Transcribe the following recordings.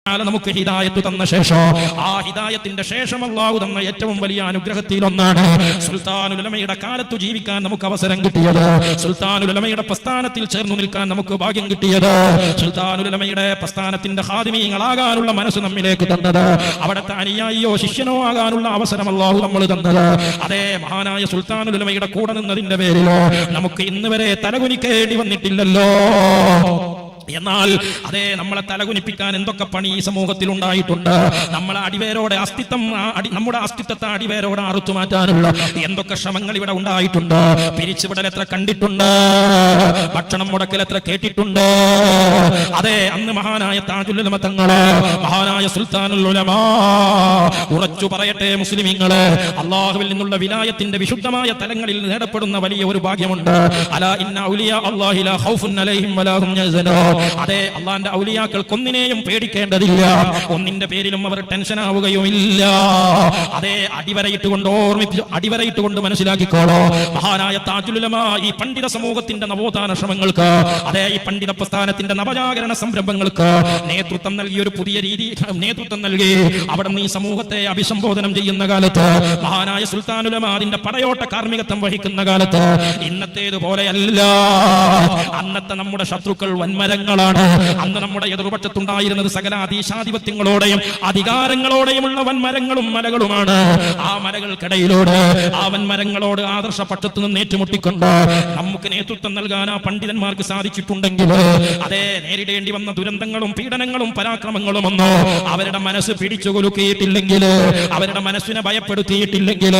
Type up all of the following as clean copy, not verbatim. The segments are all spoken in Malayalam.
നമുക്ക് ഹിദായത്ത് തന്ന ശേഷം ആ ഹിദായത്തിന്റെ ശേഷം അല്ലാഹു തന്ന ഏറ്റവും വലിയ അനുഗ്രഹത്തിൽ ഒന്നാണ് സുൽത്താനുൽ ഉലമയുടെ കാലത്ത് ജീവിക്കാൻ നമുക്ക് അവസരം കിട്ടിയത്. സുൽത്താനുൽ ഉലമയുടെ പ്രസ്ഥാനത്തിൽ ചേർന്നു നിൽക്കാൻ നമുക്ക് ഭാഗ്യം കിട്ടിയത്. സുൽത്താനുൽ ഉലമയുടെ പ്രസ്ഥാനത്തിന്റെ ഖാദിമീങ്ങളാകാനുള്ള മനസ്സ് നമ്മിലേക്ക് തന്നത്, അവിടുത്തെ അനുയായിയോ ശിഷ്യനോ ആകാനുള്ള അവസരം അല്ലാഹു നമ്മൾ തന്നത്. അതേ മഹാനായ സുൽത്താനുൽ ഉലമയുടെ കൂടെ നിന്നതിന്റെ പേരിലോ നമുക്ക് ഇന്ന് വരെ തലകുനിക്കേണ്ടി വന്നിട്ടില്ലല്ലോ. എന്നാൽ അതേ നമ്മളെ തലകുനിപ്പിക്കാൻ എന്തൊക്കെ പണി ഈ സമൂഹത്തിൽ ഉണ്ടായിട്ടുണ്ട്. നമ്മളെ അടിവേരോടെ നമ്മുടെ അസ്തിത്വത്തെ അടിവേരോടെ അറുത്തു മാറ്റാനുള്ള എന്തൊക്കെ ശ്രമങ്ങൾ ഇവിടെ ഉണ്ടായിട്ടുണ്ട്. പിരിച്ചുവിടൽ എത്ര കണ്ടിട്ടുണ്ട്, ഭക്ഷണം മുടക്കൽ എത്ര കേട്ടിട്ടുണ്ട്. അതെ, അന്ന് മഹാനായ താജുൽ ഉലമ തങ്ങള്, മഹാനായ സുൽത്താനുൽ ഉലമ, ഉറച്ചു പറയട്ടെ മുസ്ലിമീങ്ങള്, അള്ളാഹുവിൽ നിന്നുള്ള വിലായത്തിന്റെ വിശുദ്ധമായ തലങ്ങളിൽ നേടപ്പെടുന്ന വലിയ ഒരു ഭാഗ്യമുണ്ട്. അലാ ഇന്ന ഔലിയാ അല്ലാഹി ലാ ഖൗഫുൻ അലൈഹിം വലാ ഹും യഹ്സനൂൻ. അതെ, അള്ളാന്റെ ഔലിയാക്കൾക്ക് ഒന്നിനെയും പേടിക്കേണ്ടതില്ല, ഒന്നിന്റെ പേരിലും അവർ ടെൻഷൻ ആവുകയുമില്ല. അതെ, അടിവരയിട്ടുകൊണ്ട് മനസ്സിലാക്കിക്കോളോ. മഹാനായ താജുൽ ഉലമ ഈ പണ്ഡിത സമൂഹത്തിന്റെ നവോത്ഥാന ശ്രമങ്ങൾക്ക്, അതെ ഈ പണ്ഡിത പ്രസ്ഥാനത്തിന്റെ നവജാഗരണ സംരംഭങ്ങൾക്ക് നേതൃത്വം നൽകി, ഒരു പുതിയ രീതി നേതൃത്വം നൽകി. അവിടെ ഈ സമൂഹത്തെ അഭിസംബോധനം ചെയ്യുന്ന കാലത്ത് മഹാനായ സുൽത്താനുൽ ഉലമ അതിന്റെ പടയോട്ട കാർമ്മികത്വം വഹിക്കുന്ന കാലത്ത് ഇന്നത്തേതുപോലെയല്ല. അന്നത്തെ നമ്മുടെ ശത്രുക്കൾ വൻമരങ്ങളാണ്. അന്ന് നമ്മുടെ എതിർപക്ഷത്തുണ്ടായിരുന്നത് സകല അധീശാധിപത്യങ്ങളോടെയും അധികാരങ്ങളോടെയുമുള്ള വൻമരങ്ങളും മലകളുമാണ്. ആ മലകൾക്കിടയിലൂടെ ആ വൻമരങ്ങളോട് ആദർശ പക്ഷത്തു നിന്ന് ഏറ്റുമുട്ടിക്കൊണ്ട് നമുക്ക് നേതൃത്വം നൽകാൻ ആ പണ്ഡിതന്മാർക്ക് സാധിച്ചിട്ടുണ്ടെങ്കിൽ, അതേ നേരിടേണ്ടി വന്ന ദുരന്തങ്ങളും പീഡനങ്ങളും പരാക്രമങ്ങളും ഒന്നോ അവരുടെ മനസ്സ് പിടിച്ചു കൊലുക്കിയിട്ടില്ലെങ്കിൽ, അവരുടെ മനസ്സിനെ ഭയപ്പെടുത്തിയിട്ടില്ലെങ്കിൽ,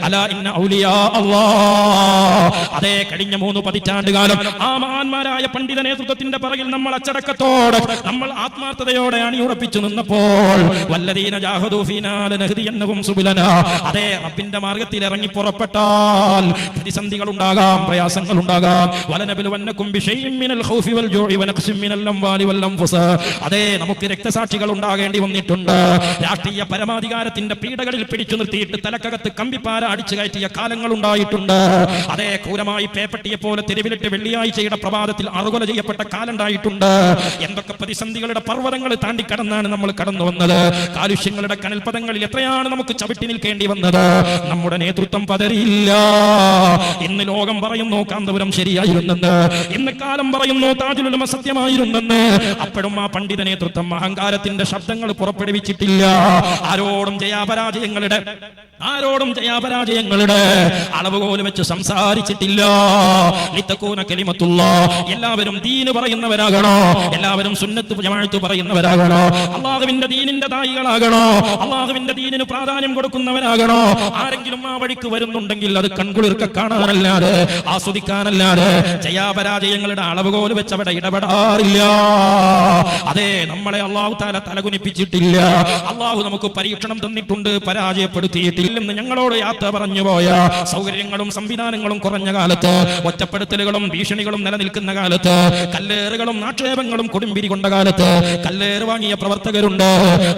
അലാ ഇന്ന ഔലിയാ അല്ലാഹ്, അതേ കഴിഞ്ഞ 3 പതിറ്റാണ്ട് കാലം ആ മഹാന്മാരായ പണ്ഡിത നേതൃത്വത്തിന്റെ പിറകിൽ നമ്മൾ അച്ചടക്കത്തോടെ, നമ്മൾ ആത്മാർത്ഥതയോടെ അണിയുറപ്പിച്ചു നിന്നപ്പോൾ, വല്ലദീന ജാഹദൂ ഫീനാ ലനഹ്ദിയന്നഹും സുബുലനാ, അതേ റബ്ബിന്റെ മാർഗ്ഗത്തിൽ ഇറങ്ങി പുറപ്പെട്ടാൽ പ്രതിസന്ധികൾ ഉണ്ടാകാം, പ്രയാസങ്ങൾ ഉണ്ടാകാം. വലനബലുവന്നകും ബിശൈഇൻ മിനൽ ഖൗഫി വൽ ജൂഇ വനഖ്സിൻ മിനൽ അംവാലി വൽ അൻഫുസ്, അതേ നമുക്ക് രക്തസാക്ഷികൾ ഉണ്ടാകേണ്ടി വന്നിട്ടുണ്ട്. രാഷ്ട്രീയ പരമാധികാരത്തിന്റെ പീഡകളിൽ പിടിച്ചു നിർത്തിയിട്ട് തലക്കകത്ത് കമ്പിപ്പാര അടിച്ചു കയറ്റിയ കാലങ്ങൾ ഉണ്ടായിട്ടുണ്ട്. അതേ ക്രൂരമായി പേപ്പട്ടിയെ പോലെ തെരുവിലിട്ട് വെള്ളിയാഴ്ചയുടെ പ്രഭാതത്തിൽ അറുകൊല ചെയ്യപ്പെട്ട കാലുണ്ടായിട്ടുണ്ട്. എന്തൊക്കെ പ്രതിസന്ധികളുടെ പർവ്വതങ്ങൾ താണ്ടിക്കടന്നാണ് നമ്മൾ കടന്നു വന്നത്. കാലുഷ്യങ്ങളുടെ കനൽപദങ്ങളിൽ എത്രയാണ് നമുക്ക് ചവിട്ടി നിൽക്കേണ്ടി വന്നത്. നമ്മുടെ നേതൃത്വം പതറിയില്ല. ഇന്ന് ലോകം പറയുന്നു കാന്തപുരം ശരിയായിരുന്നെന്ന്, ഇന്ന് കാലം പറയുന്നു താജുൽ ഉലമ സത്യമായിരുന്നെന്ന്. അപ്പോഴും ആ പണ്ഡിത നേതൃത്വം അഹങ്കാരത്തിന്റെ ശബ്ദങ്ങൾ പുറപ്പെടുവിച്ചിട്ടില്ല. ആരോടും ജയാപരാജയങ്ങളുടെ അളവുകോല് വെച്ച് സംസാരിച്ചിട്ടില്ല. ലിതകൂന കലിമത്തുല്ലാഹ്, എല്ലാവരും ദീന് പറയുന്നവരാകണോ, എല്ലാവരും സുന്നത്ത് ജമാഅത്ത് പറയുന്നവരാകണോ, അല്ലാഹുവിന്റെ ദീനിന്റെ ദായികളാകണോ, അല്ലാഹുവിന്റെ ദീനിന് പ്രാധാന്യം കൊടുക്കുന്നവരാകണോ. ആരെങ്കിലും ആ വഴിക്ക് വരുന്നുണ്ടെങ്കിൽ അത് കൺകുളിർക്ക കാണാനല്ലാതെ ആസ്വദിക്കാനല്ലാതെ ജയാപരാജയങ്ങളുടെ അളവുകോല് വെച്ച് അവിടെ ഇടപെടാറില്ല. അതെ, നമ്മളെ അല്ലാഹു തആല തലകുനിപ്പിച്ചിട്ടില്ല. അല്ലാഹു നമുക്ക് പരീക്ഷണം തന്നിട്ടുണ്ട്, പരാജയപ്പെടുത്തിയിട്ടില്ലെന്ന് ഞങ്ങളോട് യാത്ര പറഞ്ഞു പോയ, സൗകര്യങ്ങളും സംവിധാനങ്ങളും കുറഞ്ഞ കാലത്ത്, ഒറ്റപ്പെടുത്തലുകളും ഭീഷണികളും നിലനിൽക്കുന്ന കാലത്ത്, കല്ലേറുകളും ആക്ഷേപങ്ങളും കൊടുമ്പിരി കൊണ്ട കാലത്ത് കല്ലേറ് വാങ്ങിയ പ്രവർത്തകരുണ്ട്,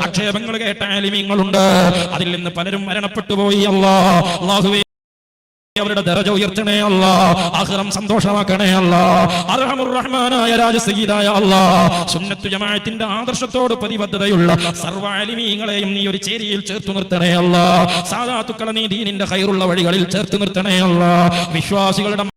ആക്ഷേപങ്ങൾ കേട്ട ആലിമീങ്ങളുണ്ട്. അതിൽ നിന്ന് പലരും മരണപ്പെട്ടു പോയി. അല്ലാഹുവേ, അവരുടെ ദറജ ഉയർത്തണേ അല്ലാഹ്, ആഖിറം സന്തോഷമാക്കണേ അല്ലാഹ്. അർഹമുർ റഹ്മാനായ രാജസയ്യിദായ അല്ലാഹ്, സുന്നത്ത് ജമാഅത്തിന്റെ ആദർശത്തോട് പ്രതിബദ്ധതയുള്ള സർവ്വ ആലിമീങ്ങളെയും നീ ഒരു ചേരിയിൽ ചേർത്തു നിർത്തണേ അല്ലാഹ്. സാദാത്തുക്കളെ നീ ദീനിന്റെ ഖൈറുള്ള വഴികളിൽ ചേർത്ത് നിർത്തണേ അല്ലാഹ്. വിശ്വാസികളുടെ